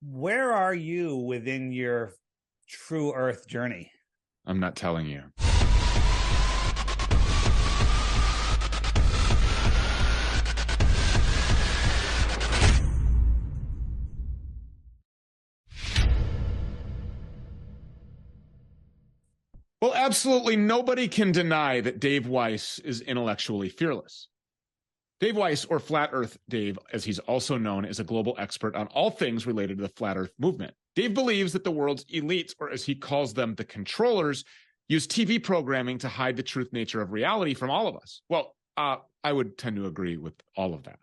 Where are you within your true Earth journey? I'm not telling you. Well, absolutely nobody can deny that Dave Weiss is intellectually fearless. Dave Weiss, or Flat Earth Dave, as he's also known, is a global expert on all things related to the Flat Earth movement. Dave believes that the world's elites, or as he calls them, the controllers, use TV programming to hide the truth nature of reality from all of us. Well, I would tend to agree with all of that.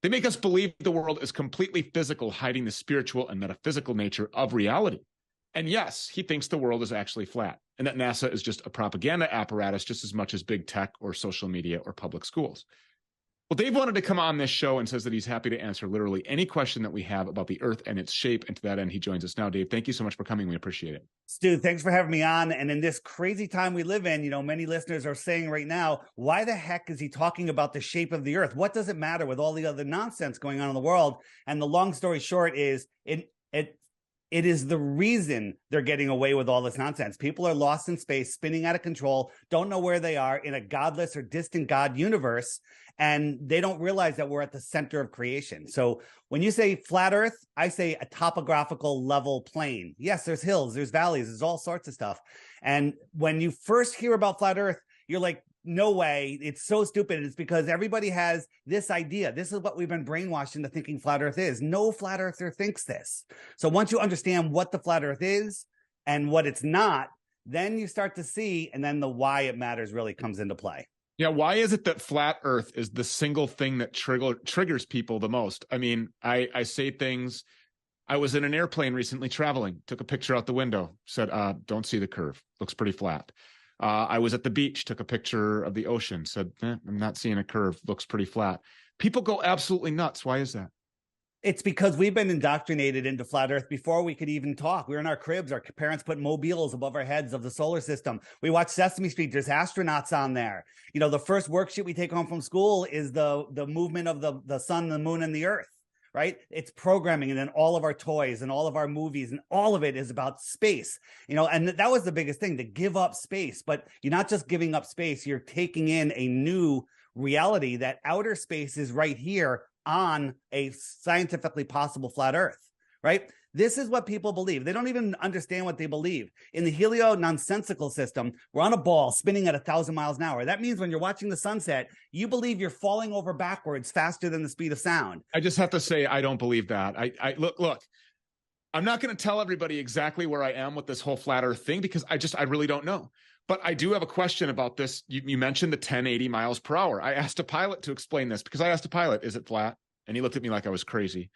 They make us believe the world is completely physical, hiding the spiritual and metaphysical nature of reality. And yes, he thinks the world is actually flat and that NASA is just a propaganda apparatus just as much as big tech or social media or public schools. Well, Dave wanted to come on this show and says that he's happy to answer literally any question that we have about the Earth and its shape. And to that end, he joins us now. Dave, thank you so much for coming. We appreciate it. Stu, thanks for having me on. And in this crazy time we live in, many listeners are saying right now, why the heck is he talking about the shape of the Earth? What does it matter with all the other nonsense going on in the world? And the long story short is it is the reason they're getting away with all this nonsense. People are lost in space, spinning out of control, don't know where they are in a godless or distant God universe, and they don't realize that we're at the center of creation. So when you say flat Earth, I say a topographical level plane. Yes, there's hills, there's valleys, there's all sorts of stuff. And when you first hear about flat Earth, you're like, no way, it's so stupid. It's because everybody has this idea. This is what we've been brainwashed into thinking flat Earth is. No flat earther thinks this. So once you understand what the flat Earth is and what it's not, then you start to see, and then the why it matters really comes into play. Yeah, why is it that flat Earth is the single thing that triggers people the most? I mean, I say things. I was in an airplane recently traveling, took a picture out the window, said, don't see the curve, looks pretty flat. I was at the beach, took a picture of the ocean, said, I'm not seeing a curve, looks pretty flat. People go absolutely nuts. Why is that? It's because we've been indoctrinated into flat Earth before we could even talk. We were in our cribs. Our parents put mobiles above our heads of the solar system. We watch Sesame Street. There's astronauts on there. The first worksheet we take home from school is the movement of the sun, the moon, and the Earth. Right? It's programming, and then all of our toys and all of our movies and all of it is about space, and that was the biggest thing, to give up space. But you're not just giving up space, you're taking in a new reality that outer space is right here on a scientifically possible flat Earth, right? This is what people believe. They don't even understand what they believe. In the helio-nonsensical system, we're on a ball spinning at 1,000 miles an hour. That means when you're watching the sunset, you believe you're falling over backwards faster than the speed of sound. I just have to say, I don't believe that. I look, I'm not going to tell everybody exactly where I am with this whole flat Earth thing because I really don't know. But I do have a question about this. You mentioned the 1080 miles per hour. I asked a pilot to explain this because I asked a pilot, is it flat? And he looked at me like I was crazy.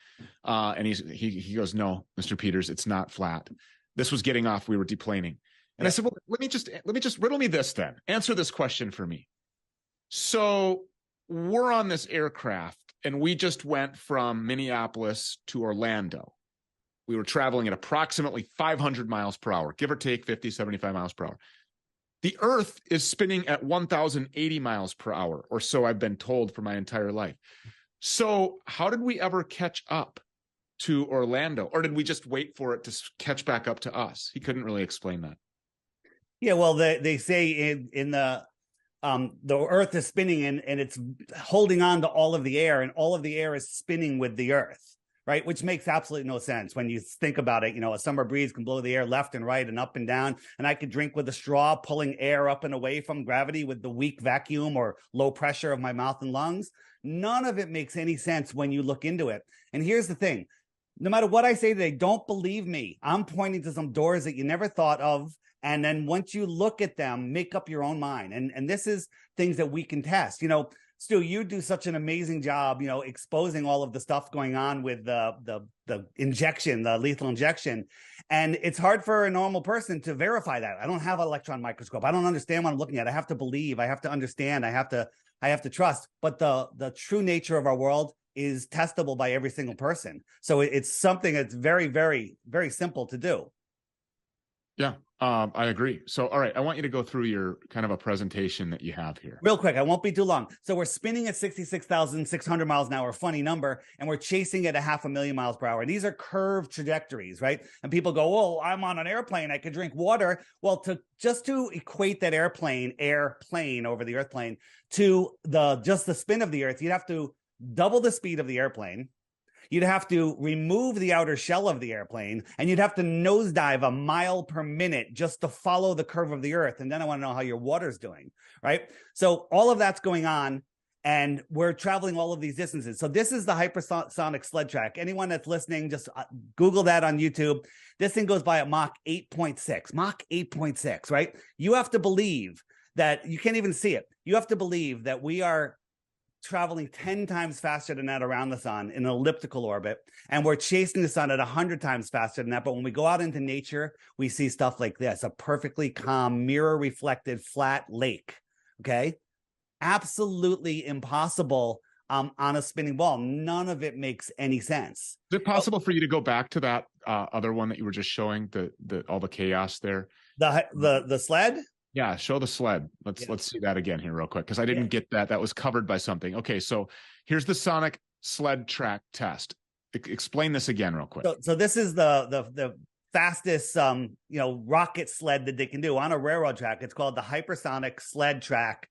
And he goes, no, Mr. Peters, it's not flat. This was getting off. We were deplaning. And I said, well, let me just riddle me this then. Answer this question for me. So we're on this aircraft and we just went from Minneapolis to Orlando. We were traveling at approximately 500 miles per hour, give or take 50, 75 miles per hour. The Earth is spinning at 1,080 miles per hour, or so I've been told for my entire life. So how did we ever catch up to Orlando? Or did we just wait for it to catch back up to us? He couldn't really explain that. Yeah, well, they say in the Earth is spinning and it's holding on to all of the air, and all of the air is spinning with the Earth, right? Which makes absolutely no sense when you think about it. A summer breeze can blow the air left and right and up and down, and I could drink with a straw, pulling air up and away from gravity with the weak vacuum or low pressure of my mouth and lungs. None of it makes any sense when you look into it. And here's the thing. No matter what I say today, don't believe me. I'm pointing to some doors that you never thought of. And then once you look at them, make up your own mind. And this is things that we can test. Stu, you do such an amazing job, exposing all of the stuff going on with the injection, the lethal injection. And it's hard for a normal person to verify that. I don't have an electron microscope. I don't understand what I'm looking at. I have to believe. I have to understand. I have to trust. But the true nature of our world is testable by every single person. So it's something that's very, very, very simple to do. Yeah, I agree. So, all right, I want you to go through your kind of a presentation that you have here. Real quick, I won't be too long. So we're spinning at 66,600 miles an hour, funny number, and we're chasing at 500,000 miles per hour. These are curved trajectories, right? And people go, "Oh, I'm on an airplane. I could drink water." Well, to equate that airplane over the Earth plane to just the spin of the Earth, you'd have to double the speed of the airplane. You'd have to remove the outer shell of the airplane, and you'd have to nosedive a mile per minute just to follow the curve of the Earth. And then I want to know how your water's doing, right? So all of that's going on, and we're traveling all of these distances. So this is the hypersonic sled track. Anyone that's listening, just Google that on YouTube. This thing goes by at Mach 8.6, Mach 8.6, right? You have to believe that you can't even see it. You have to believe that we are traveling 10 times faster than that around the sun in an elliptical orbit, and we're chasing the sun at 100 times faster than that. But when we go out into nature, we see stuff like this, a perfectly calm, mirror reflected flat lake. Okay, absolutely impossible on a spinning ball. None of it makes any sense. Is it possible for you to go back to that other one that you were just showing, the all the chaos there? The sled? Yeah, show the sled. Let's see that again here real quick, because I didn't get that. That was covered by something. Okay, so here's the sonic sled track test. Explain this again real quick. So this is the fastest rocket sled that they can do on a railroad track. It's called the hypersonic sled track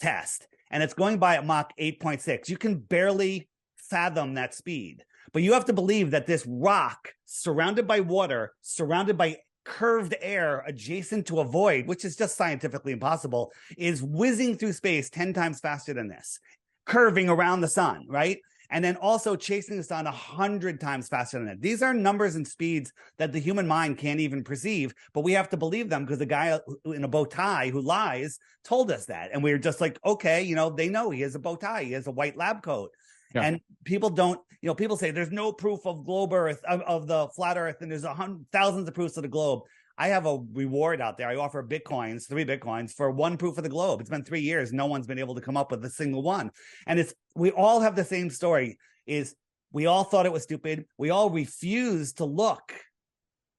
test, and it's going by at Mach 8.6. You can barely fathom that speed, but you have to believe that this rock, surrounded by water, surrounded by curved air adjacent to a void, which is just scientifically impossible, is whizzing through space 10 times faster than this, curving around the sun, right? And then also chasing the sun 100 times faster than that. These are numbers and speeds that the human mind can't even perceive, but we have to believe them because the guy in a bow tie who lies told us that. And we were just like, okay, they know he has a bow tie, he has a white lab coat. Yeah. And people don't, people say there's no proof of globe Earth, of the flat Earth, and there's thousands of proofs of the globe. I have a reward out there. I offer 3 Bitcoins for one proof of the globe. It's been 3 years. No one's been able to come up with a single one. And we all have the same story, is we all thought it was stupid. We all refused to look.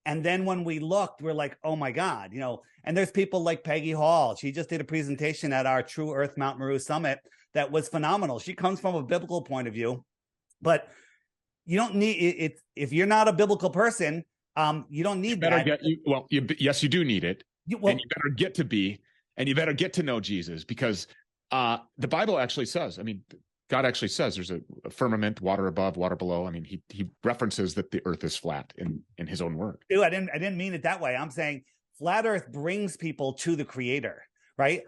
And then when we looked, we're like, oh my God, and there's people like Peggy Hall. She just did a presentation at our True Earth Mount Meru Summit that was phenomenal. She comes from a biblical point of view, but you don't need it. If you're not a biblical person, you don't need that. Yes, you do need it. And you better get to be, and you better get to know Jesus, because the Bible actually says, God actually says there's a firmament, water above, water below. He references that the earth is flat in his own word. Dude, I didn't mean it that way. I'm saying flat earth brings people to the creator, right?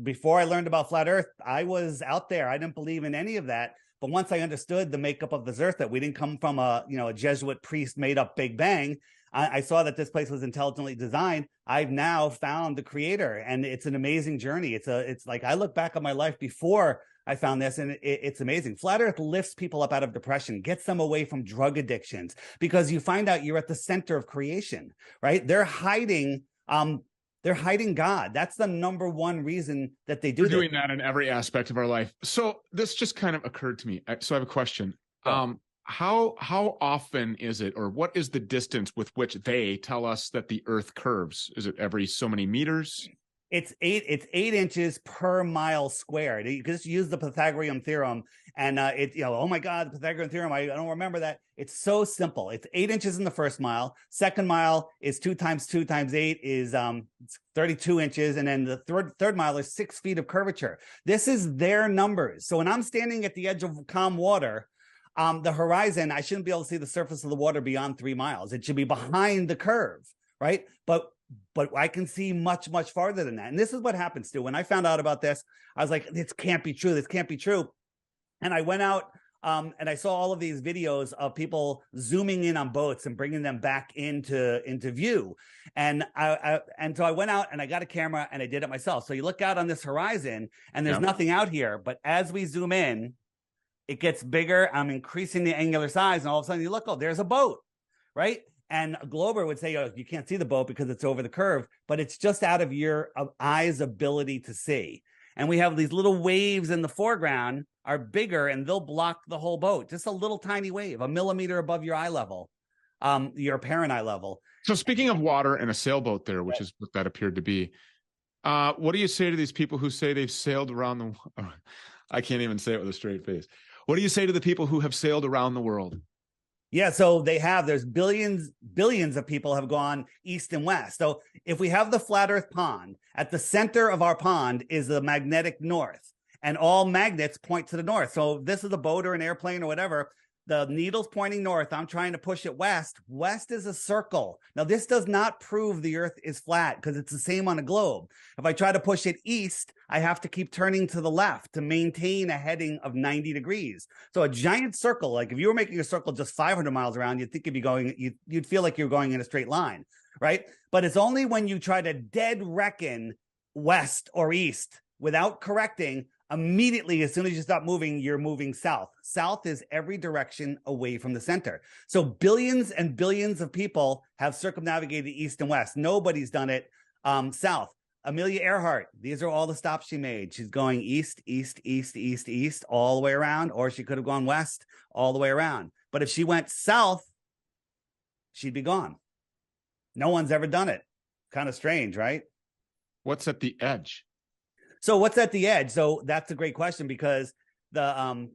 Before I learned about flat earth, I was out there. I didn't believe in any of that. But once I understood the makeup of this earth, that we didn't come from a Jesuit priest made up Big Bang, I saw that this place was intelligently designed. I've now found the creator, and it's an amazing journey. It's like I look back on my life before I found this, and it's amazing. Flat Earth lifts people up out of depression, gets them away from drug addictions, because you find out you're at the center of creation, right? They're hiding God. That's the number one reason that they do. We're doing that in every aspect of our life. So this just kind of occurred to me. So I have a question. Yeah. How often is it, or what is the distance with which they tell us that the Earth curves? Is it every so many meters? It's 8 inches per mile squared. You can just use the Pythagorean theorem, and oh my God, the Pythagorean theorem, I don't remember that. It's so simple. It's 8 inches in the first mile. Second mile is 2 times 2 times 8 is 32 inches. And then the third mile is 6 feet of curvature. This is their numbers. So when I'm standing at the edge of calm water, the horizon, I shouldn't be able to see the surface of the water beyond 3 miles. It should be behind the curve, right? But I can see much, much farther than that. And this is what happens, Stu. When I found out about this, I was like, this can't be true. This can't be true. And I went out and I saw all of these videos of people zooming in on boats and bringing them back into view. And so I went out and I got a camera and I did it myself. So you look out on this horizon and there's nothing out here. But as we zoom in, it gets bigger. I'm increasing the angular size. And all of a sudden you look, oh, there's a boat, right? And a glober would say, oh, you can't see the boat because it's over the curve, but it's just out of your eye's ability to see. And we have these little waves in the foreground are bigger, and they'll block the whole boat. Just a little tiny wave, a millimeter above your eye level. your parent eye level. So speaking of water and a sailboat there, which is what that appeared to be, what do you say to these people who say they've sailed around the? I can't even say it with a straight face. What do you say to the people who have sailed around the world? Yeah, so they have. There's billions of people have gone east and west. So if we have the flat Earth pond, at the center of our pond is the magnetic north, and all magnets point to the north. So if this is a boat or an airplane or whatever, the needle's pointing north. I'm trying to push it west. West is a circle. Now, this does not prove the Earth is flat because it's the same on a globe. If I try to push it east, I have to keep turning to the left to maintain a heading of 90 degrees. So a giant circle, like if you were making a circle just 500 miles around, you'd think you'd be going, you'd feel like you're going in a straight line, right? But it's only when you try to dead reckon west or east without correcting, immediately, as soon as you stop moving, you're moving south. South is every direction away from the center. So billions and billions of people have circumnavigated east and west. Nobody's done it south. Amelia Earhart, these are all the stops she made. She's going east, east, east, east, east, all the way around, or she could have gone west all the way around. But if she went south, she'd be gone. No one's ever done it. Kind of strange, right? What's at the edge? So what's at the edge? So that's a great question, because the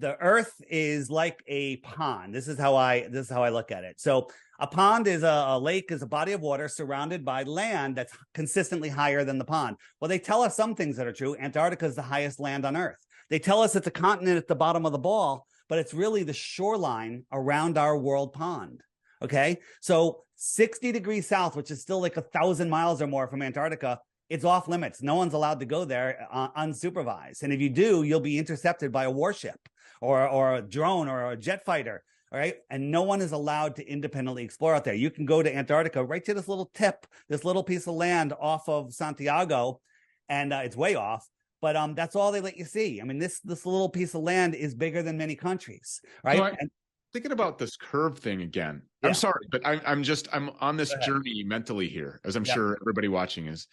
Earth is like a pond. This is how I look at it. So a pond is a lake, is a body of water surrounded by land that's consistently higher than the pond. Well, they tell us some things that are true. Antarctica is the highest land on Earth. They tell us it's a continent at the bottom of the ball, but it's really the shoreline around our world pond. Okay, so 60 degrees south, which is still like 1,000 miles or more from Antarctica, it's off limits. No one's allowed to go there unsupervised. And if you do, you'll be intercepted by a warship or a drone or a jet fighter. All right. And no one is allowed to independently explore out there. You can go to Antarctica right to this little tip, this little piece of land off of Santiago, and it's way off. But that's all they let you see. I mean, this little piece of land is bigger than many countries. Right. So thinking about this curve thing again. Yeah. I'm sorry, but I'm on this journey mentally here, as I'm sure everybody watching is.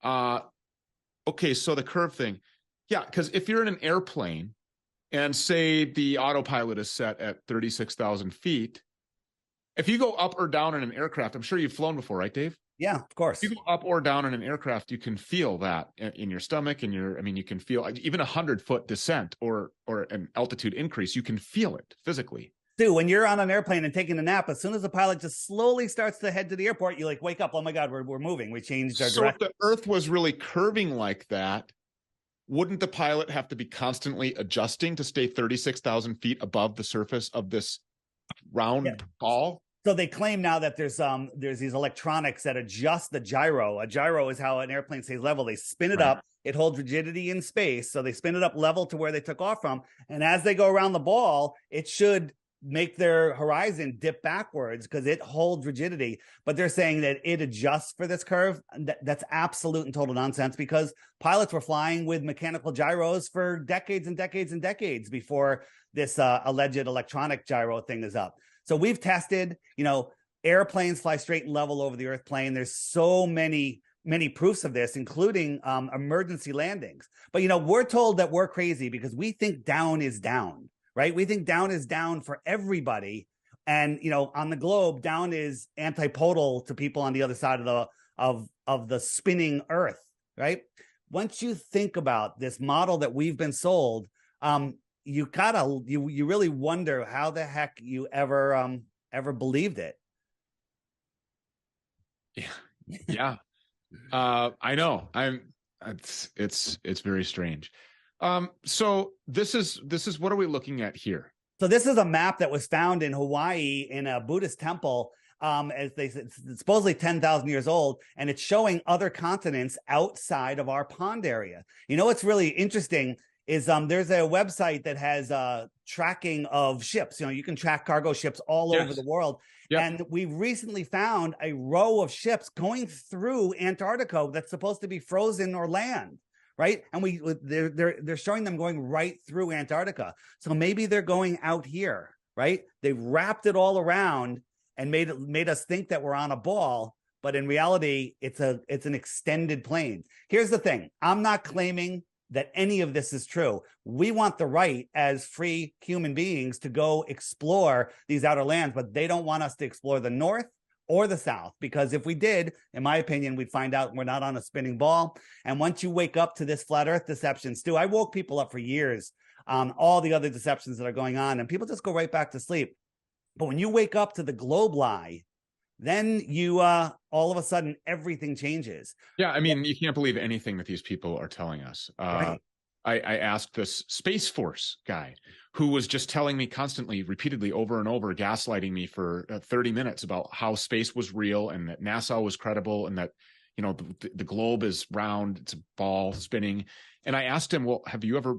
Okay, so the curve thing. Yeah, because if you're in an airplane and say the autopilot is set at 36,000 feet, if you go up or down in an aircraft, I'm sure you've flown before, right, Dave? Yeah, of course. If you go up or down in an aircraft, you can feel that in your stomach, and you can feel even 100-foot descent or an altitude increase, you can feel it physically. Dude, when you're on an airplane and taking a nap, as soon as the pilot just slowly starts to head to the airport, you like wake up. Oh my God, we're moving. We changed our direction. So if the Earth was really curving like that, wouldn't the pilot have to be constantly adjusting to stay 36,000 feet above the surface of this round ball? So they claim now that there's these electronics that adjust the gyro. A gyro is how an airplane stays level. They spin it up. It holds rigidity in space. So they spin it up level to where they took off from. And as they go around the ball, it should make their horizon dip backwards because it holds rigidity. But they're saying that it adjusts for this curve. That's absolute and total nonsense, because pilots were flying with mechanical gyros for decades and decades and decades before this alleged electronic gyro thing is up. So we've tested, airplanes fly straight and level over the Earth plane. There's so many proofs of this, including emergency landings. But, we're told that we're crazy because we think down is down. Right? We think down is down for everybody. And, on the globe, down is antipodal to people on the other side of the spinning Earth, right? Once you think about this model that we've been sold, you really wonder how the heck you ever believed it. Yeah. I know. It's very strange. So this is what are we looking at here? So this is a map that was found in Hawaii in a Buddhist temple. As they said, it's supposedly 10,000 years old, and it's showing other continents outside of our pond area. What's really interesting is there's a website that has tracking of ships. You can track cargo ships all over the world. Yep. And we recently found a row of ships going through Antarctica that's supposed to be frozen or land. Right. And they're showing them going right through Antarctica. So maybe they're going out here. Right. They wrapped it all around and made us think that we're on a ball. But in reality, it's an extended plane. Here's the thing. I'm not claiming that any of this is true. We want the right as free human beings to go explore these outer lands, but they don't want us to explore the North or the South, because if we did, in my opinion, we'd find out we're not on a spinning ball. And once you wake up to this flat earth deception, Stu, I woke people up for years, all the other deceptions that are going on, and people just go right back to sleep. But when you wake up to the globe lie, then you all of a sudden everything changes. Yeah, I mean, you can't believe anything that these people are telling us. Right. I asked this Space Force guy who was just telling me constantly, repeatedly, over and over, gaslighting me for 30 minutes about how space was real and that NASA was credible and that, you know, the globe is round, it's a ball spinning. And I asked him, well, have you ever,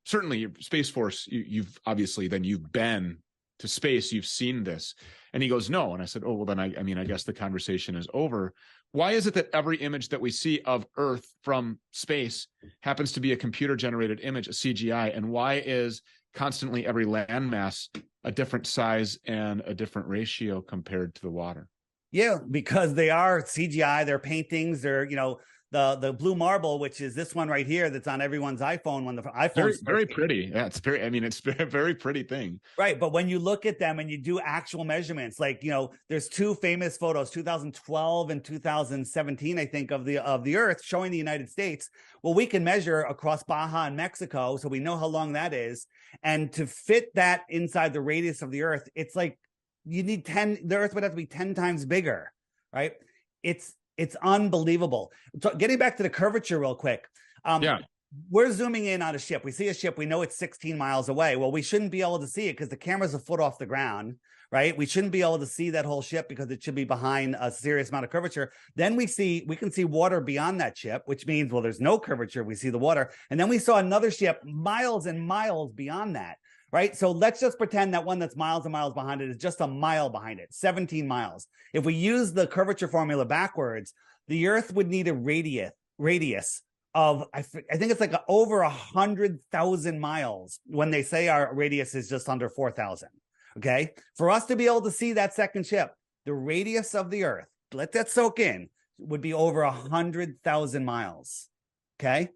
certainly Space Force, you've obviously, then you've been to space, you've seen this. And he goes, no. And I said, oh, well, then I mean, I guess the conversation is over. Why is it that every image that we see of Earth from space happens to be a computer generated image, a CGI? And why is constantly every landmass a different size and a different ratio compared to the water? Yeah, because they are CGI, they're paintings, they're, you know, the blue marble, which is this one right here that's on everyone's iPhone when the iPhone very pretty. Yeah, it's very, I mean, it's a very pretty thing. Right. But when you look at them and you do actual measurements, like, you know, there's two famous photos, 2012 and 2017, I think, of the Earth showing the United States. Well, we can measure across Baja and Mexico, so we know how long that is. And to fit that inside the radius of the Earth, it's like you need the Earth would have to be 10 times bigger, right? It's unbelievable. So getting back to the curvature real quick. Yeah. We're zooming in on a ship. We see a ship. We know it's 16 miles away. Well, we shouldn't be able to see it because the camera's a foot off the ground, right? We shouldn't be able to see that whole ship because it should be behind a serious amount of curvature. Then we can see water beyond that ship, which means, well, there's no curvature. We see the water. And then we saw another ship miles and miles beyond that, right? So let's just pretend that one that's miles and miles behind it is just a mile behind it, 17 miles. If we use the curvature formula backwards, the Earth would need a radius of, I think it's like over 100,000 miles when they say our radius is just under 4,000. Okay. For us to be able to see that second ship, the radius of the Earth, let that soak in, would be over 100,000 miles. Okay.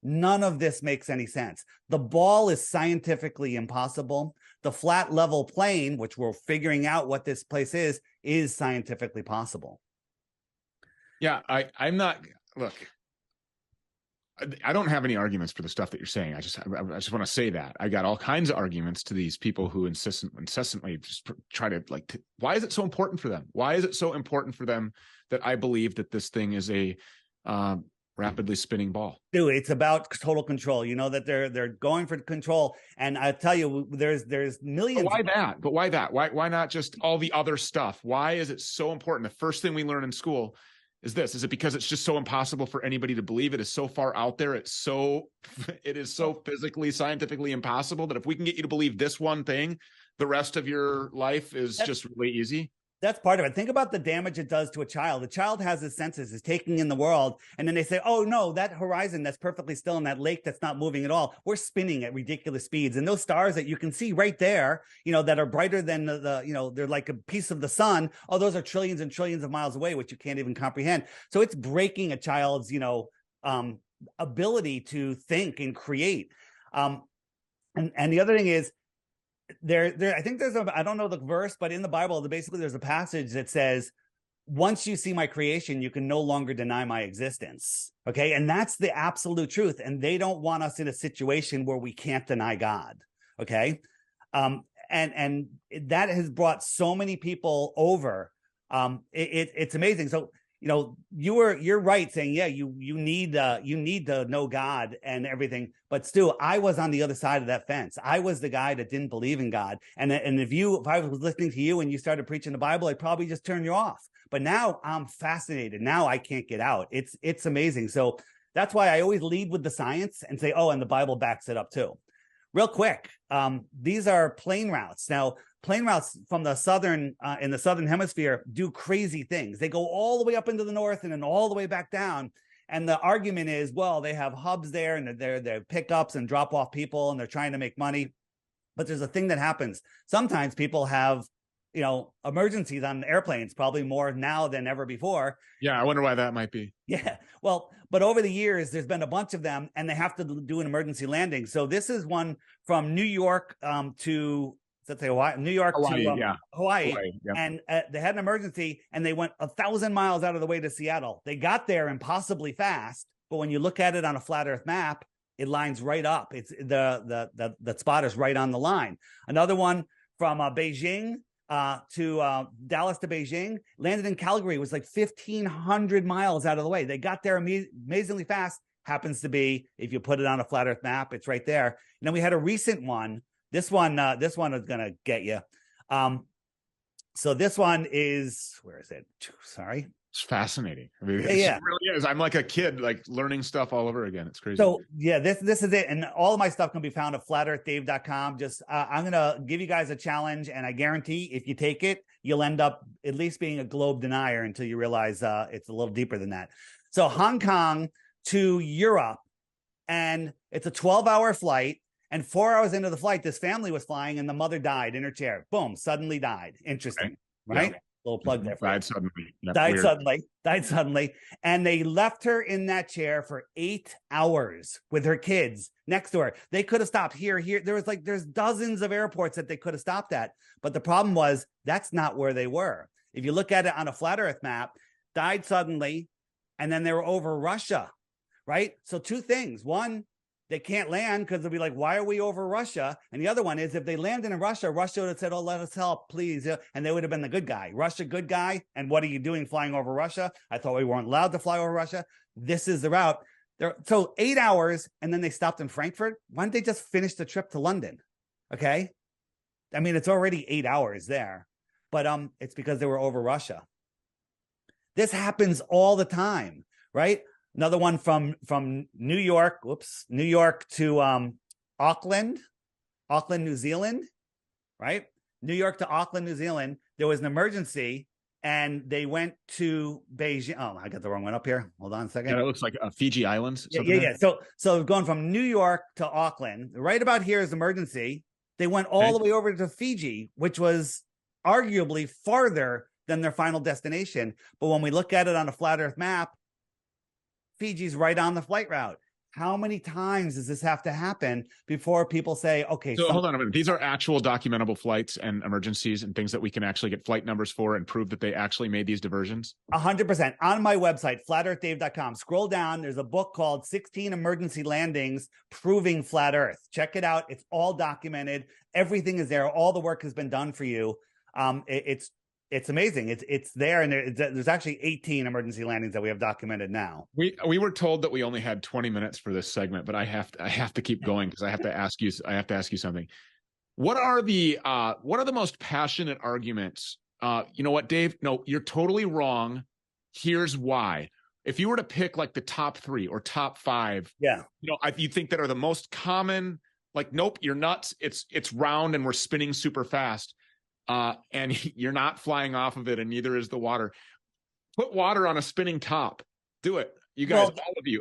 None of this makes any sense. The ball is scientifically impossible. The flat level plane, which we're figuring out what this place is scientifically possible. Yeah. I'm not, look, I don't have any arguments for the stuff that you're saying. I just want to say that I got all kinds of arguments to these people who incessantly just try to why is it so important for them? Why is it so important for them that I believe that this thing is a rapidly spinning ball? Dude, it's about total control. You know that they're going for control, and I tell you, there's millions. But why that? Why not just all the other stuff? Why is it so important? The first thing we learn in school is this. Is it because it's just so impossible for anybody to believe? It is so far out there. It is so physically, scientifically impossible that if we can get you to believe this one thing, the rest of your life is just really easy. That's part of it. Think about the damage it does to a child. The child has his senses, is taking in the world, and then they say, oh no, that horizon that's perfectly still in that lake that's not moving at all, we're spinning at ridiculous speeds. And those stars that you can see right there, you know, that are brighter than they're like a piece of the sun. Oh, those are trillions and trillions of miles away, which you can't even comprehend. So it's breaking a child's, ability to think and create. And the other thing is, I think I don't know the verse, but in the Bible, basically there's a passage that says, once you see my creation, you can no longer deny my existence. Okay. And that's the absolute truth. And they don't want us in a situation where we can't deny God. Okay. And that has brought so many people over. It's amazing. So, you know, you're right saying, yeah, you need to know God and everything. But Stu, I was on the other side of that fence. I was the guy that didn't believe in God. And if I was listening to you and you started preaching the Bible, I'd probably just turn you off. But now I'm fascinated. Now I can't get out. It's amazing. So that's why I always lead with the science and say, oh, and the Bible backs it up too. Real quick, these are plane routes. Now, plane routes from the in the southern hemisphere do crazy things. They go all the way up into the north and then all the way back down. And the argument is, well, they have hubs there and they're pickups and drop off people and they're trying to make money. But there's a thing that happens. Sometimes people have emergencies on airplanes, probably more now than ever before. Yeah, I wonder why that might be. Yeah, well, but over the years, there's been a bunch of them, and they have to do an emergency landing. So this is one from New York to, let's say, Hawaii, New York Hawaii, to Hawaii, yeah. and they had an emergency, and they went 1,000 miles out of the way to Seattle. They got there impossibly fast, but when you look at it on a flat Earth map, it lines right up. It's the spot is right on the line. Another one from Beijing to Dallas to Beijing, landed in Calgary, was like 1,500 miles out of the way. They got there amazingly fast. Happens to be, if you put it on a flat Earth map, it's right there. And then we had a recent one. This one is going to get you. So this one is, where is it? Sorry. It's fascinating. I mean, yeah. It really is. I'm like a kid, like learning stuff all over again. It's crazy. So yeah, this is it. And all of my stuff can be found at flatearthdave.com. Just, I'm going to give you guys a challenge, and I guarantee if you take it, you'll end up at least being a globe denier until you realize it's a little deeper than that. So Hong Kong to Europe, and it's a 12-hour flight. And 4 hours into the flight, this family was flying, and the mother died in her chair. Boom, suddenly died. Interesting, right? Yeah. Little plug there. Died suddenly. Died suddenly. And they left her in that chair for 8 hours with her kids next to her. They could have stopped here. There's dozens of airports that they could have stopped at. But the problem was, that's not where they were. If you look at it on a flat Earth map, died suddenly, and then they were over Russia, right? So two things. One, they can't land because they'll be like, why are we over Russia? And the other one is, if they landed in Russia, Russia would have said, oh, let us help, please. And they would have been the good guy. Russia, good guy. And what are you doing flying over Russia? I thought we weren't allowed to fly over Russia. This is the route. So 8 hours, and then they stopped in Frankfurt. Why don't they just finish the trip to London? Okay. I mean, it's already 8 hours there, but it's because they were over Russia. This happens all the time, right? Another one from New York to Auckland, New Zealand, right? New York to Auckland, New Zealand. There was an emergency, and they went to Beijing. Oh, I got the wrong one up here. Hold on a second. Yeah, it looks like Fiji Islands. Yeah. So going from New York to Auckland, right about here is emergency. They went all the way over to Fiji, which was arguably farther than their final destination. But when we look at it on a flat Earth map, Fiji's right on the flight route. How many times does this have to happen before people say, okay? So hold on a minute. These are actual documentable flights and emergencies and things that we can actually get flight numbers for and prove that they actually made these diversions? 100%. On my website, flatearthdave.com. Scroll down. There's a book called 16 Emergency Landings Proving Flat Earth. Check it out. It's all documented. Everything is there. All the work has been done for you. It's amazing. It's there, and there's actually 18 emergency landings that we have documented now. We were told that we only had 20 minutes for this segment, but I have to keep going because I have to ask you something. What are the most passionate arguments? You know what, Dave? No, you're totally wrong. Here's why. If you were to pick like the top 3 or top 5, you think that are the most common, like, nope, you're nuts. It's round and we're spinning super fast. And you're not flying off of it, and neither is the water. Put water on a spinning top. Do it. You guys,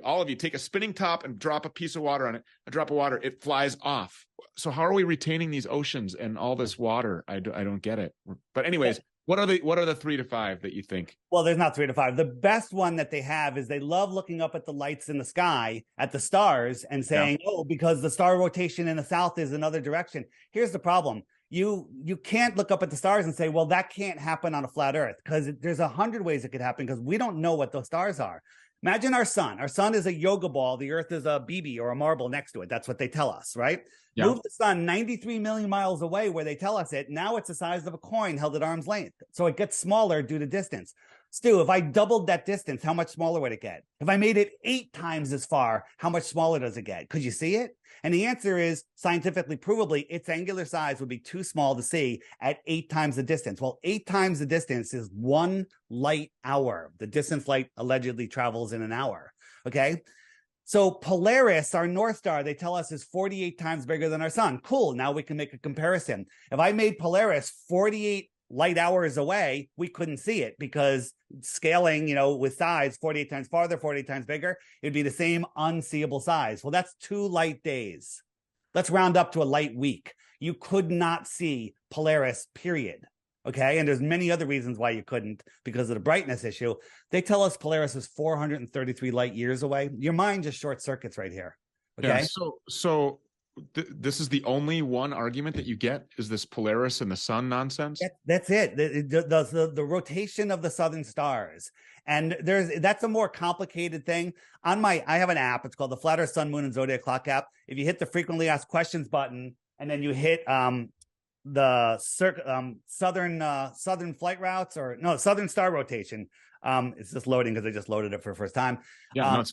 all of you, take a spinning top and drop a piece of water on it, a drop of water, it flies off. So how are we retaining these oceans and all this water? I don't get it. But anyways, what are the 3 to 5 that you think? Well, there's not 3 to 5. The best one that they have is they love looking up at the lights in the sky, at the stars, and saying, oh, because the star rotation in the south is another direction. Here's the problem. You can't look up at the stars and say, well, that can't happen on a flat Earth, because there's 100 ways it could happen, because we don't know what those stars are. Imagine our sun. Our sun is a yoga ball. The Earth is a BB or a marble next to it. That's what they tell us, right? Yeah. Move the sun 93 million miles away where they tell us it. Now it's the size of a coin held at arm's length. So it gets smaller due to distance. Stu, if I doubled that distance, how much smaller would it get? If I made it 8 times as far, how much smaller does it get? Could you see it? And the answer is, scientifically provably, its angular size would be too small to see at 8 times the distance. Well, 8 times the distance is 1 light hour. The distance light allegedly travels in an hour. Okay. So Polaris, our North Star, they tell us is 48 times bigger than our sun. Cool. Now we can make a comparison. If I made Polaris 48 light hours away, we couldn't see it, because scaling, with size 48 times farther, 48 times bigger, it'd be the same unseeable size. Well, that's 2 light days. Let's round up to a light week. You could not see Polaris, period. Okay. And there's many other reasons why you couldn't because of the brightness issue. They tell us Polaris is 433 light years away. Your mind just short circuits right here. Okay. Yeah, so this is the only one argument that you get is this Polaris and the sun nonsense. That's it. The rotation of the southern stars. And that's a more complicated thing. I have an app. It's called the Flat Earth Sun, Moon, and Zodiac Clock app. If you hit the frequently asked questions button and then you hit the southern flight routes, or no, southern star rotation. It's just loading because I just loaded it for the first time. Yeah,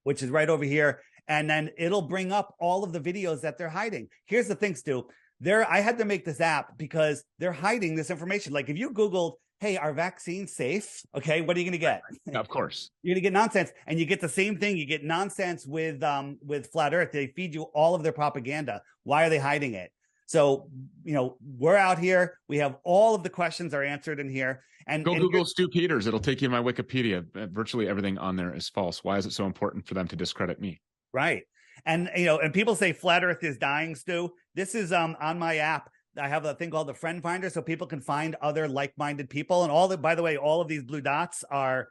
which is right over here. And then it'll bring up all of the videos that they're hiding. Here's the thing, Stu. I had to make this app because they're hiding this information. Like if you Googled, hey, are vaccines safe? Okay, what are you going to get? Of course. You're going to get nonsense. And you get the same thing. You get nonsense with Flat Earth. They feed you all of their propaganda. Why are they hiding it? So, we're out here. We have all of the questions are answered in here. And Google Stu Peters. It'll take you to my Wikipedia. Virtually everything on there is false. Why is it so important for them to discredit me? Right. And, and people say Flat Earth is dying, Stu. This is on my app. I have a thing called the Friend Finder so people can find other like-minded people. And by the way, all of these blue dots are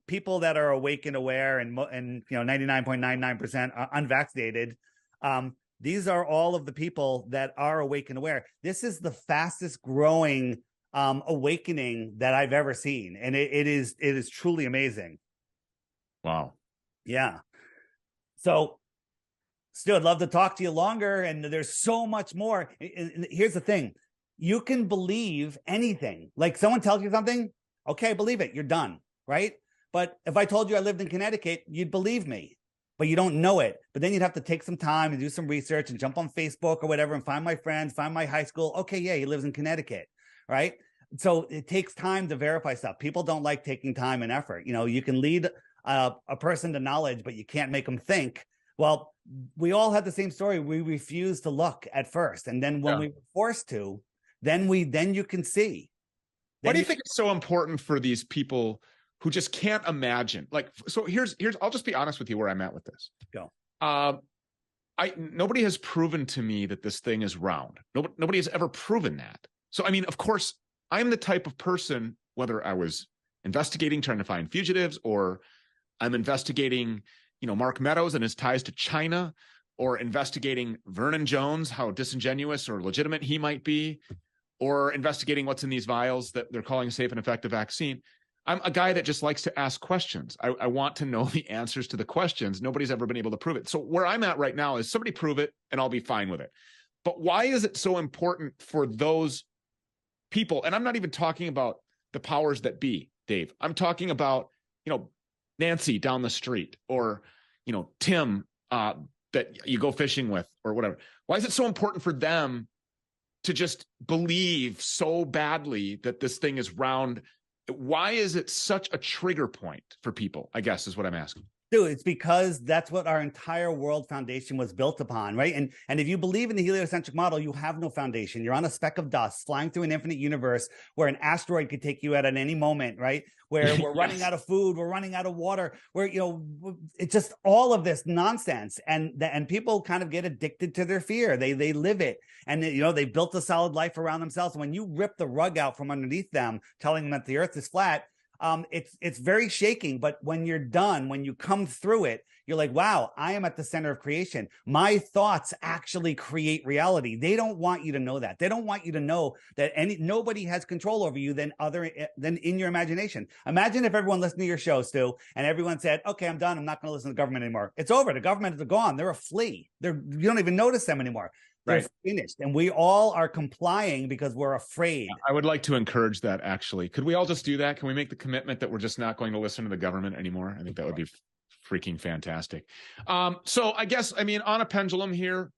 people that are awake and aware and 99.99% unvaccinated. These are all of the people that are awake and aware. This is the fastest growing awakening that I've ever seen. And it is truly amazing. Wow. Yeah. So Stu, I'd love to talk to you longer. And there's so much more. And here's the thing. You can believe anything. Like someone tells you something. Okay, believe it. You're done. Right. But if I told you I lived in Connecticut, you'd believe me. But you don't know it. But then you'd have to take some time and do some research and jump on Facebook or whatever and find my friends, find my high school. Okay, yeah, he lives in Connecticut, right? So it takes time to verify stuff. People don't like taking time and effort. You can lead a person to knowledge, but you can't make them think. Well, we all had the same story. We refused to look at first. And then when we were forced to, then you can see. Why do you think it's so important for these people who just can't imagine? Like, so here's, I'll just be honest with you where I'm at with this. Go. Nobody has proven to me that this thing is round. Nobody has ever proven that. So, I mean, of course, I'm the type of person, whether I was investigating, trying to find fugitives, or I'm investigating, Mark Meadows and his ties to China, or investigating Vernon Jones, how disingenuous or legitimate he might be, or investigating what's in these vials that they're calling a safe and effective vaccine. I'm a guy that just likes to ask questions. I want to know the answers to the questions. Nobody's ever been able to prove it. So where I'm at right now is somebody prove it and I'll be fine with it. But why is it so important for those people? And I'm not even talking about the powers that be, Dave. I'm talking about, Nancy down the street, or, Tim that you go fishing with, or whatever. Why is it so important for them to just believe so badly that this thing is round? Why is it such a trigger point for people, I guess, is what I'm asking. Dude, it's because that's what our entire world foundation was built upon, right? And if you believe in the heliocentric model, you have no foundation. You're on a speck of dust flying through an infinite universe where an asteroid could take you out at any moment, right? Where we're running out of food, we're running out of water, where, it's just all of this nonsense. And people kind of get addicted to their fear. They live it. And, they've built a solid life around themselves. When you rip the rug out from underneath them, telling them that the earth is flat, it's very shaking, but when you're done, when you come through it, you're like, wow, I am at the center of creation. My thoughts actually create reality. They don't want you to know that. They don't want you to know that nobody has control over you than in your imagination. Imagine if everyone listened to your show, Stu, and everyone said, okay, I'm done. I'm not going to listen to the government anymore. It's over. The government is gone. They're a flea. You don't even notice them anymore. They're finished. And we all are complying because we're afraid. I would like to encourage that, actually. Could we all just do that? Can we make the commitment that we're just not going to listen to the government anymore? I think that would be freaking fantastic. So I guess, on a pendulum here,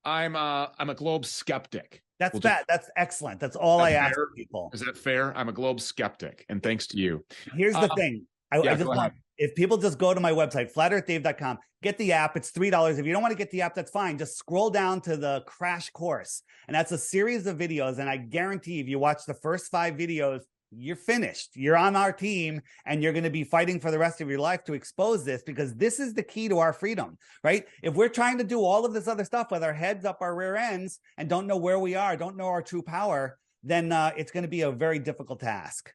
I'm a globe skeptic. That's That's excellent. That's all I ask people. Is that fair? I'm a globe skeptic. And thanks to you. Here's the thing. I just want, if people just go to my website, flatearthdave.com, get the app. It's $3. If you don't want to get the app, that's fine. Just scroll down to the crash course. And that's a series of videos. And I guarantee if you watch the first 5 videos, you're finished. You're on our team and you're going to be fighting for the rest of your life to expose this, because this is the key to our freedom, right? If we're trying to do all of this other stuff with our heads up our rear ends and don't know where we are, don't know our true power, then it's going to be a very difficult task.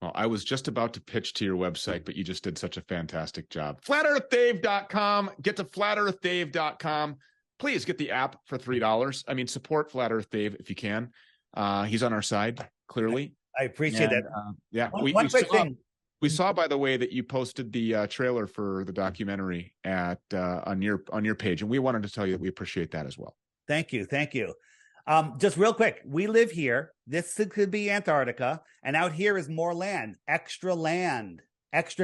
Well, I was just about to pitch to your website, but you just did such a fantastic job. FlatEarthDave.com. Get to FlatEarthDave.com. Please get the app for $3. I mean, support Flat Earth Dave if you can. He's on our side, clearly. I appreciate that. Yeah. One quick thing. We saw, by the way, that you posted the trailer for the documentary on your page, and we wanted to tell you that we appreciate that as well. Thank you. Just real quick, we live here. This could be Antarctica, and out here is more land, extra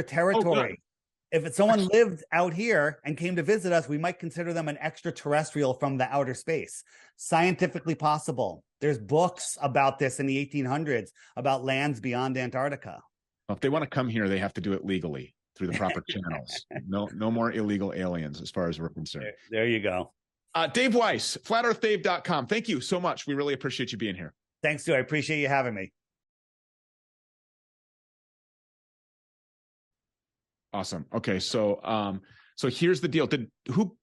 territory. If someone lived out here and came to visit us, we might consider them an extraterrestrial from the outer space. Scientifically possible. There's books about this in the 1800s about lands beyond Antarctica. Well, if they want to come here, they have to do it legally through the proper channels. No more illegal aliens, as far as we're concerned. There you go. Dave Weiss, FlatEarthDave.com. Thank you so much. We really appreciate you being here. Thanks, Stu. I appreciate you having me. Awesome. Okay, so here's the deal. Who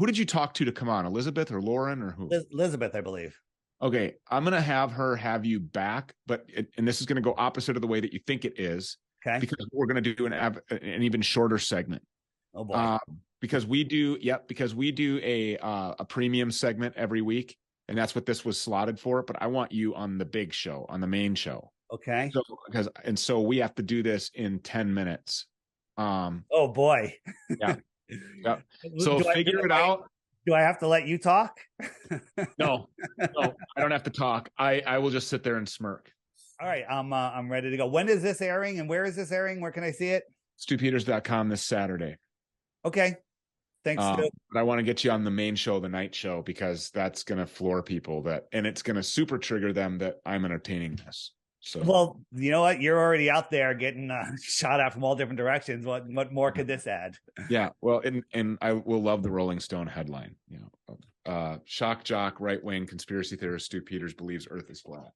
did you talk to come on? Elizabeth or Lauren or who? Elizabeth, I believe. Okay, I'm gonna have you back, and this is gonna go opposite of the way that you think it is. Okay. Because we're gonna do an even shorter segment. Oh boy. Because we do a premium segment every week, and that's what this was slotted for. But I want you on the big show, on the main show. Okay. So we have to do this in 10 minutes. Oh boy. Yeah. So figure it out. Do I have to let you talk? No, I don't have to talk. I will just sit there and smirk. All right. I'm ready to go. When is this airing and where is this airing? Where can I see it? StuPeters.com this Saturday. Okay. Thanks, Stu. But I want to get you on the main show, the night show, because that's going to floor people and it's going to super trigger them that I'm entertaining this. So, well, you know what? You're already out there getting shot at from all different directions. What more could this add? Yeah. Well, and I will love the Rolling Stone headline, shock jock, right-wing conspiracy theorist Stu Peters believes Earth is flat.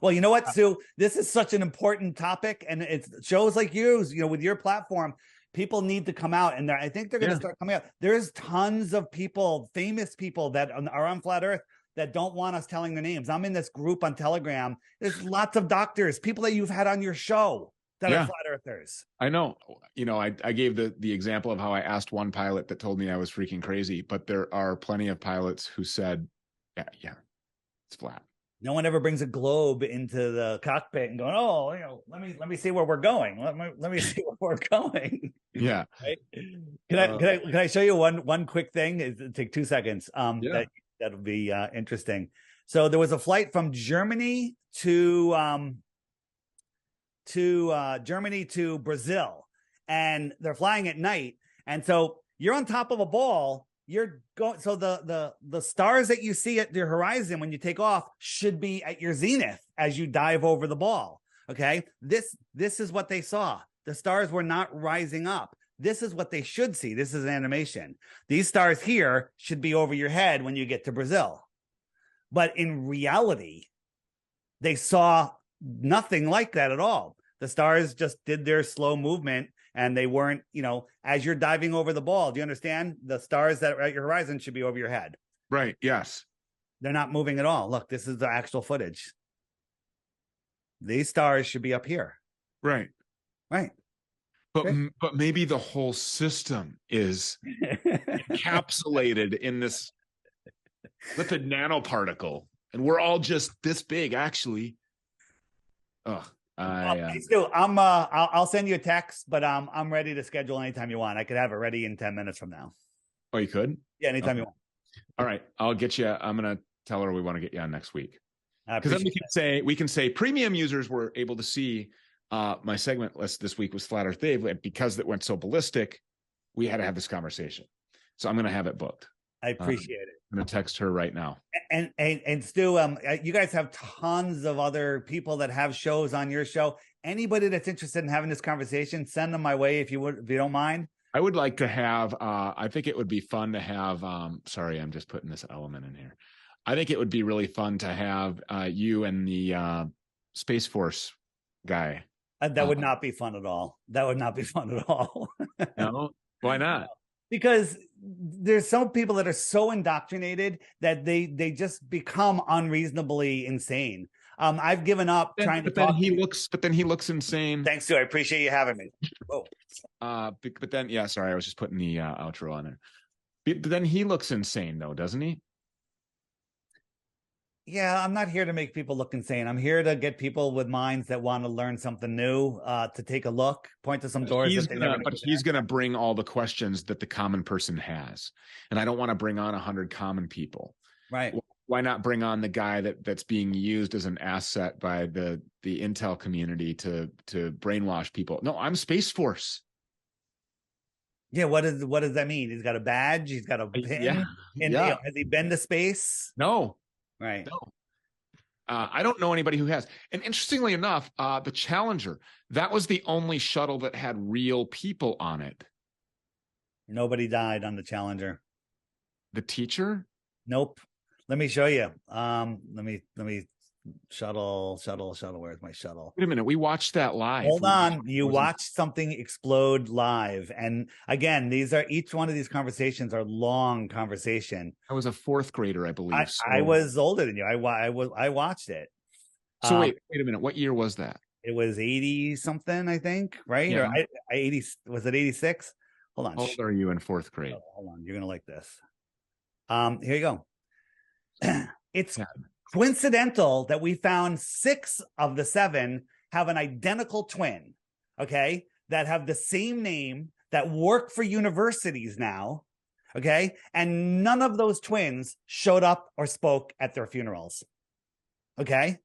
Well, you know what, Stu? This is such an important topic, and it's shows like yours, with your platform, people need to come out, and I think they're going to start coming out. There's tons of people, famous people that are on Flat Earth that don't want us telling their names. I'm in this group on Telegram. There's lots of doctors, people that you've had on your show that are flat earthers. I know. I gave the example of how I asked one pilot that told me I was freaking crazy, but there are plenty of pilots who said, yeah, it's flat. No one ever brings a globe into the cockpit and going, "Oh, let me see where we're going. Let me see where we're going." Yeah. Right? Can I show you one quick thing? It'll take 2 seconds. That'll be interesting. So there was a flight from Germany to Brazil, and they're flying at night. And so you're on top of a ball. You're going, so the stars that you see at your horizon when you take off should be at your zenith as you dive over the ball. Okay. This is what they saw. The stars were not rising up. This is what they should see. This is an animation. These stars here should be over your head when you get to Brazil. But in reality, they saw nothing like that at all. The stars just did their slow movement, and they weren't, as you're diving over the ball. Do you understand? The stars that are at your horizon should be over your head. Right. Yes. They're not moving at all. Look, this is the actual footage. These stars should be up here. Right. Right. But maybe the whole system is encapsulated in this lipid nanoparticle, and we're all just this big, actually. Stu, I'll send you a text, but I'm ready to schedule anytime you want. I could have it ready in 10 minutes from now. Oh, you could? Yeah, anytime you want. All right, I'll get you. I'm gonna tell her we want to get you on next week, because then we can say premium users were able to see my segment list this week was Flat Earth Dave, and because it went so ballistic, we had to have this conversation. So I'm gonna have it booked. I appreciate it. I'm gonna text her right now. And Stu, you guys have tons of other people that have shows on your show. Anybody that's interested in having this conversation, send them my way if you don't mind. I would like to have. I think it would be fun to have. Sorry, I'm just putting this element in here. I think it would be really fun to have you and the Space Force guy. That would not be fun at all. That would not be fun at all. No, why not? Because there's some people that are so indoctrinated that they just become unreasonably insane. I've given up trying to talk. But then he looks insane. Thanks, Stu. I appreciate you having me. Oh. But then, yeah, sorry, I was just putting the outro on there. But then he looks insane, though, doesn't he? Yeah, I'm not here to make people look insane. I'm here to get people with minds that want to learn something new, to take a look, point to some doors. He's going to bring all the questions that the common person has. And I don't want to bring on 100 common people. Right. Why not bring on the guy that's being used as an asset by the intel community to brainwash people? No, I'm Space Force. Yeah, what does that mean? He's got a badge, he's got a pin. Yeah. And yeah. Has he been to space? No. Right. No. I don't know anybody who has. And interestingly enough, the Challenger, that was the only shuttle that had real people on it. Nobody died on the Challenger. The teacher? Nope. Let me show you. Let me shuttle. Where's my shuttle? Wait a minute. We watched that live. Hold on. You watched something explode live. And again, each one of these conversations are long conversation. I was a fourth grader, I believe. I was older than you. I watched it. So wait a minute. What year was that? It was 80 something, I think, right? Yeah. Or 80, was it 86? Hold on. How old are you in fourth grade? Hold on. You're going to like this. Here you go. It's coincidental that we found 6 of the 7 have an identical twin, okay, that have the same name, that work for universities now, okay, and none of those twins showed up or spoke at their funerals, okay?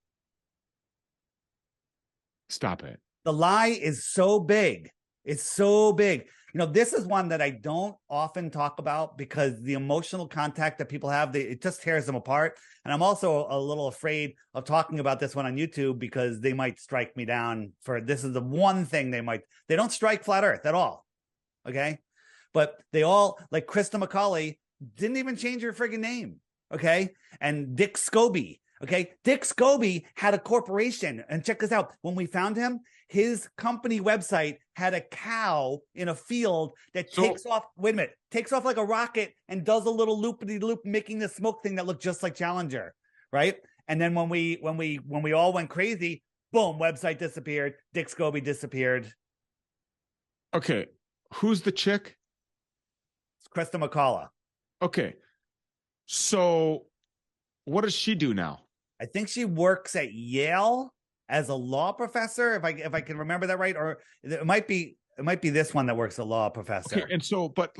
Stop it. The lie is so big. It's so big. You know, this is one that I don't often talk about because the emotional contact that people have, it just tears them apart. And I'm also a little afraid of talking about this one on YouTube because they might strike me down for, this is the one thing they don't strike flat earth at all. Okay. But they all, like Krista McCauley, didn't even change her friggin' name. Okay. And Dick Scobie. Okay. Dick Scobie had a corporation, and check this out. When we found him, his company website had a cow in a field that takes off like a rocket and does a little loopity-loop, making the smoke thing that looked just like Challenger. Right. And then when we all went crazy, boom, website disappeared. Dick Scobie disappeared. Okay. Who's the chick? It's Krista McCullough. Okay. So what does she do now? I think she works at Yale as a law professor, if I can remember that right, or it might be this one that works as a law professor. Okay, and so, but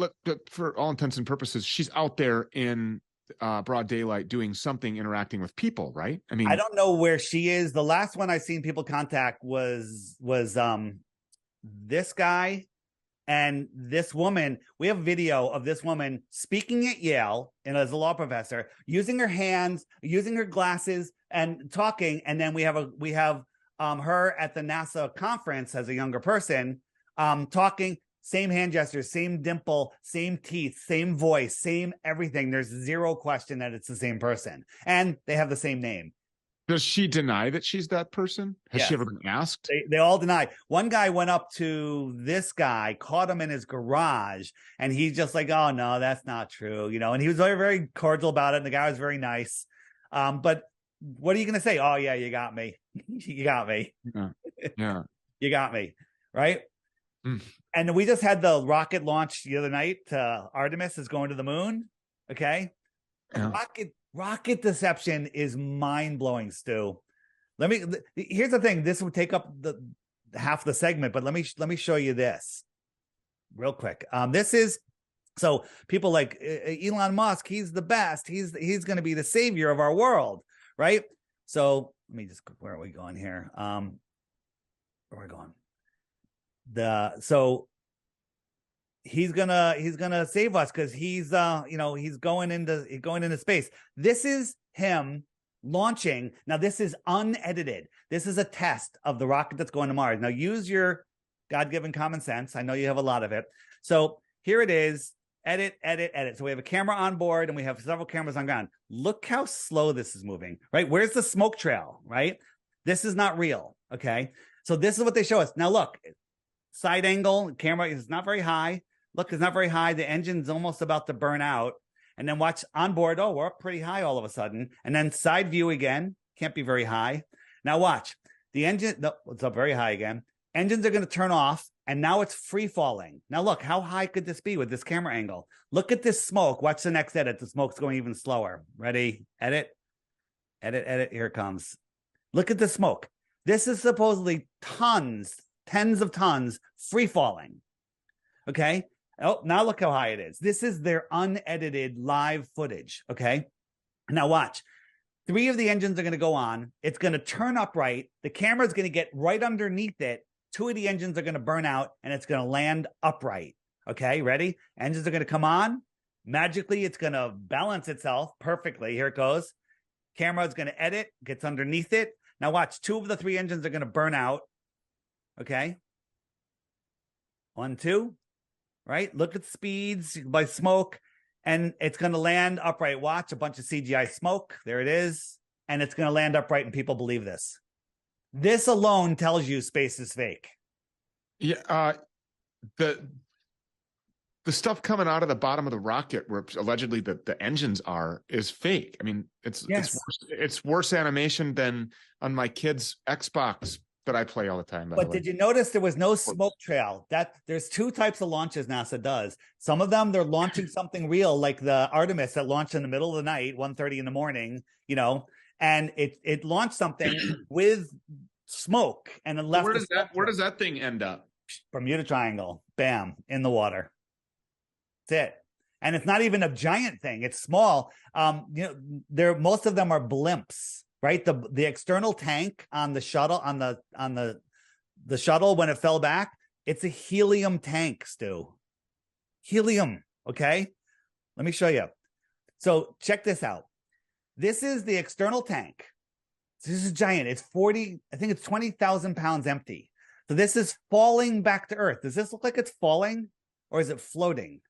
for all intents and purposes, she's out there in broad daylight doing something, interacting with people, right? I mean, I don't know where she is. The last one I seen people contact was this guy and this woman. We have video of this woman speaking at Yale and as a law professor, using her hands, using her glasses, and talking. And then we have her at the NASA conference as a younger person, talking. Same hand gestures, same dimple, same teeth, same voice, same everything. There's zero question that it's the same person, and they have the same name. Does she deny that she's that person? Has she ever been asked? They all deny. One guy went up to this guy, caught him in his garage, and he's just like, "Oh no, that's not true," you know. And he was very, very cordial about it, and the guy was very nice. But what are you going to say? Oh yeah, you got me. You got me. Yeah. You got me. Right. Mm. And we just had the rocket launch the other night. Artemis is going to the moon. Okay. Yeah. Rocket deception is mind-blowing, Stu. Here's the thing. This would take up the half the segment, but let me show you this real quick. This is, so people like Elon Musk, he's the best. He's going to be the savior of our world, right? So let me just, where are we going here? Where are we going? So he's gonna save us because he's he's going into space. This is him launching. Now this is unedited. This is a test of the rocket that's going to Mars. Now use your God-given common sense. I know you have a lot of it. So here it is. Edit. So we have a camera on board and we have several cameras on ground. Look how slow this is moving, right? Where's the smoke trail, right? This is not real. Okay. So this is what they show us. Now look, side angle, camera is not very high. Look, it's not very high. The engine's almost about to burn out. And then watch on board. Oh, we're up pretty high all of a sudden. And then side view again. Can't be very high. Now watch. The engine, no, it's up very high again. Engines are going to turn off. And now it's free falling. Now look, how high could this be with this camera angle? Look at this smoke. Watch the next edit. The smoke's going even slower. Ready? Edit. Edit, edit. Here it comes. Look at the smoke. This is supposedly tons, tens of tons free falling. Okay. Oh, now look how high it is. This is their unedited live footage. Okay. Now watch. 3 of the engines are going to go on. It's going to turn upright. The camera is going to get right underneath it. 2 of the engines are going to burn out and it's going to land upright. Okay. Ready? Engines are going to come on. Magically, it's going to balance itself perfectly. Here it goes. Camera is going to edit, gets underneath it. Now watch, 2 of the 3 engines are going to burn out. Okay. 1, 2, right? Look at speeds by smoke and it's going to land upright. Watch a bunch of CGI smoke. There it is. And it's going to land upright and people believe this. This alone tells you space is fake. Yeah. The stuff coming out of the bottom of the rocket where allegedly the engines are is fake. I mean, it's worse animation than on my kid's Xbox that I play all the time. But did you notice there was no smoke trail? That there's 2 types of launches NASA does. Some of them, they're launching something real, like the Artemis that launched in the middle of the night, 1:30 in the morning, you know, and it launched something with smoke and then left. Where does that thing end up? Bermuda Triangle, bam, in the water. That's it. And it's not even a giant thing. It's small. You know, most of them are blimps, right? The external tank on the shuttle, on the shuttle when it fell back, it's a helium tank, Stu. Helium. Okay. Let me show you. So check this out. This is the external tank. This is giant. It's 20,000 pounds empty. So this is falling back to Earth. Does this look like it's falling or is it floating?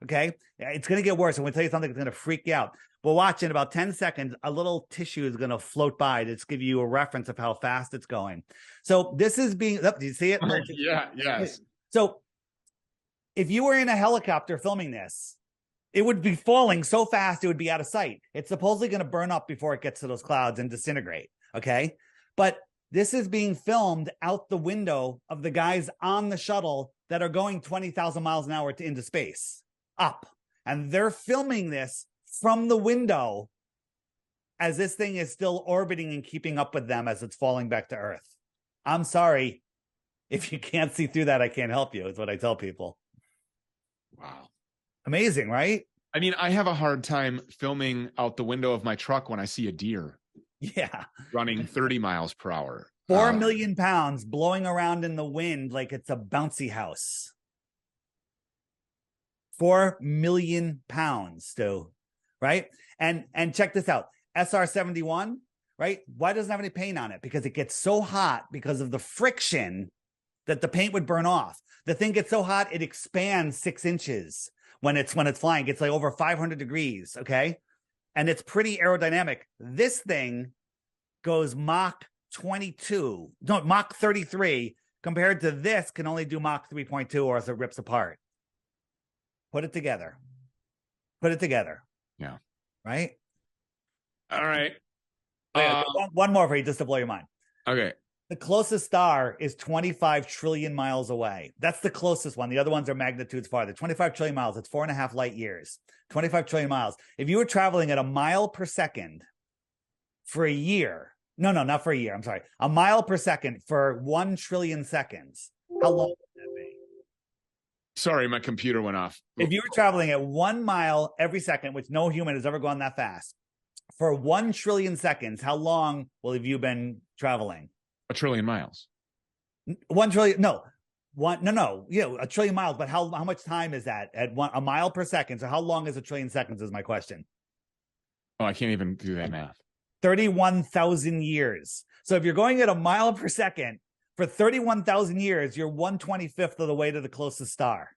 Okay, it's going to get worse. I'm going to tell you something that's going to freak you out. But watch, in about 10 seconds, a little tissue is going to float by to give you a reference of how fast it's going. So this is being, do you see it? Yeah, yes. So if you were in a helicopter filming this, it would be falling so fast it would be out of sight. It's supposedly going to burn up before it gets to those clouds and disintegrate. Okay, but this is being filmed out the window of the guys on the shuttle that are going 20,000 miles an hour into space. Up, and they're filming this from the window as this thing is still orbiting and keeping up with them as it's falling back to Earth. I'm sorry if you can't see through that. I can't help you is what I tell people. Wow, amazing, right? I mean, I have a hard time filming out the window of my truck when I see a deer running 30 miles per hour. 4 million pounds blowing around in the wind like it's a bouncy house. 4 million pounds, Stu, right? And check this out. SR-71, right? Why doesn't it have any paint on it? Because it gets so hot because of the friction that the paint would burn off. The thing gets so hot, it expands 6 inches when it's flying. It's like over 500 degrees, okay? And it's pretty aerodynamic. This thing goes Mach 33, compared to this can only do Mach 3.2 or else it rips apart. Put it together. Yeah. Right? All right. One more for you, just to blow your mind. Okay. The closest star is 25 trillion miles away. That's the closest one. The other ones are magnitudes farther. 25 trillion miles. It's 4.5 light years. 25 trillion miles. If you were traveling at a mile per second for a year, no, not for a year. I'm sorry. A mile per second for 1 trillion seconds. How long would that be? Sorry, my computer went off. If you were traveling at 1 mile every second, which no human has ever gone that fast, for 1 trillion seconds, how long will have you been traveling? 1 trillion miles. 1 trillion, no. You know, 1 trillion miles, but how much time is that at a mile per second? So how long is 1 trillion seconds is my question. Oh, I can't even do that math. 31,000 years. So if you're going at a mile per second for 31,000 years, you're 1/25th of the way to the closest star.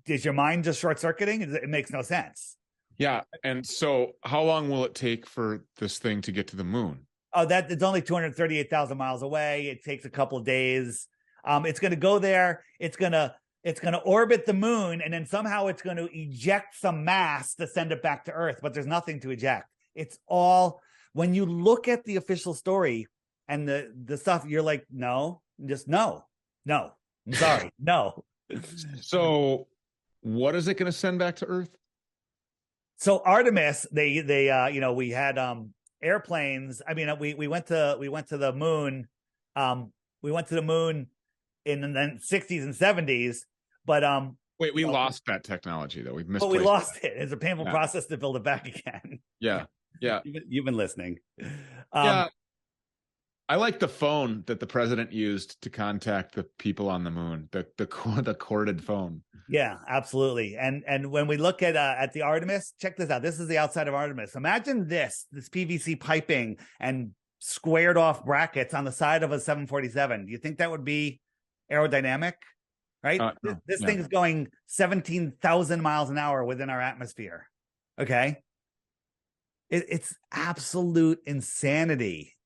Is your mind just short-circuiting? It makes no sense. Yeah. And so how long will it take for this thing to get to the moon? Oh, it's only 238,000 miles away. It takes a couple of days. It's going to go there. It's going to It's going to orbit the moon, and then somehow it's going to eject some mass to send it back to Earth, but there's nothing to eject. It's all, when you look at the official story and the stuff, you're like, no, just no, I'm sorry, no. So what is it going to send back to Earth? So Artemis, they we had airplanes. I mean, we went to the moon. We went to the moon in the 60s and 70s, but wait, we lost that technology though. We lost it. It's a painful process to build it back again. Yeah. You've been listening. Yeah. I like the phone that the president used to contact the people on the moon, the corded phone. Yeah, absolutely. And when we look at the Artemis, check this out. This is the outside of Artemis. Imagine this PVC piping and squared off brackets on the side of a 747. Do you think that would be aerodynamic? Right? This thing is going 17,000 miles an hour within our atmosphere. Okay. It's absolute insanity,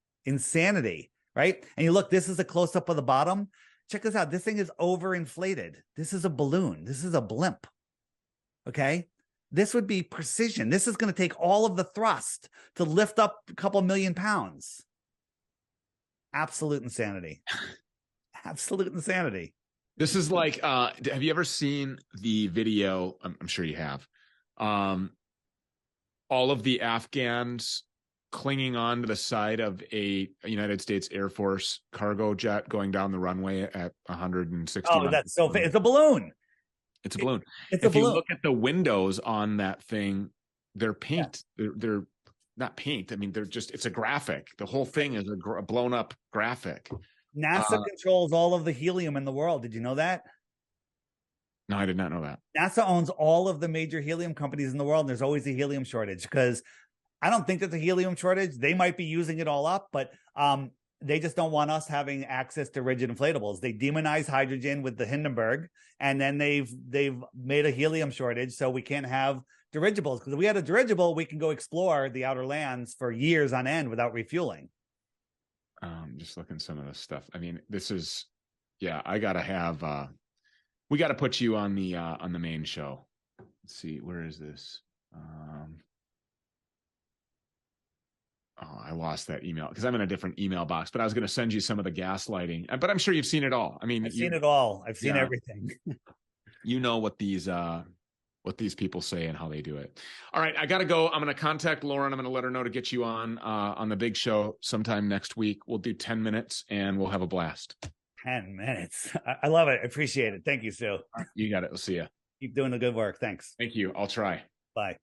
right? And you look, this is a close up of the bottom. Check this out. This thing is overinflated. This is a balloon. This is a blimp. Okay. This would be precision. This is going to take all of the thrust to lift up a couple million pounds. Absolute insanity. Absolute insanity. This is like, have you ever seen the video? I'm sure you have. All of the Afghans clinging on to the side of a United States Air Force cargo jet going down the runway at 160. Oh, that's so it's a balloon. It's a balloon. It's a balloon. If you look at the windows on that thing, they're paint. Yeah. They're not paint. I mean, they're just, it's a graphic. The whole thing is a blown up graphic. NASA controls all of the helium in the world. Did you know that? No, I did not know that. NASA owns all of the major helium companies in the world. And there's always a helium shortage because I don't think there's a helium shortage. They might be using it all up, but they just don't want us having access to rigid inflatables. They demonize hydrogen with the Hindenburg, and then they've made a helium shortage, so we can't have dirigibles. Because if we had a dirigible, we can go explore the outer lands for years on end without refueling. Just looking some of this stuff. I mean, this is, yeah. I gotta have. We got to put you on the main show. Let's see, where is this? Oh, I lost that email because I'm in a different email box, but I was going to send you some of the gaslighting, but I'm sure you've seen it all. I mean, I've seen it all. I've seen everything. You know what these people say and how they do it. All right, I got to go. I'm going to contact Lauren. I'm going to let her know to get you on the big show sometime next week. We'll do 10 minutes and we'll have a blast. 10 minutes. I love it. I appreciate it. Thank you, Sue. You got it. We'll see you. Keep doing the good work. Thanks. Thank you. I'll try. Bye.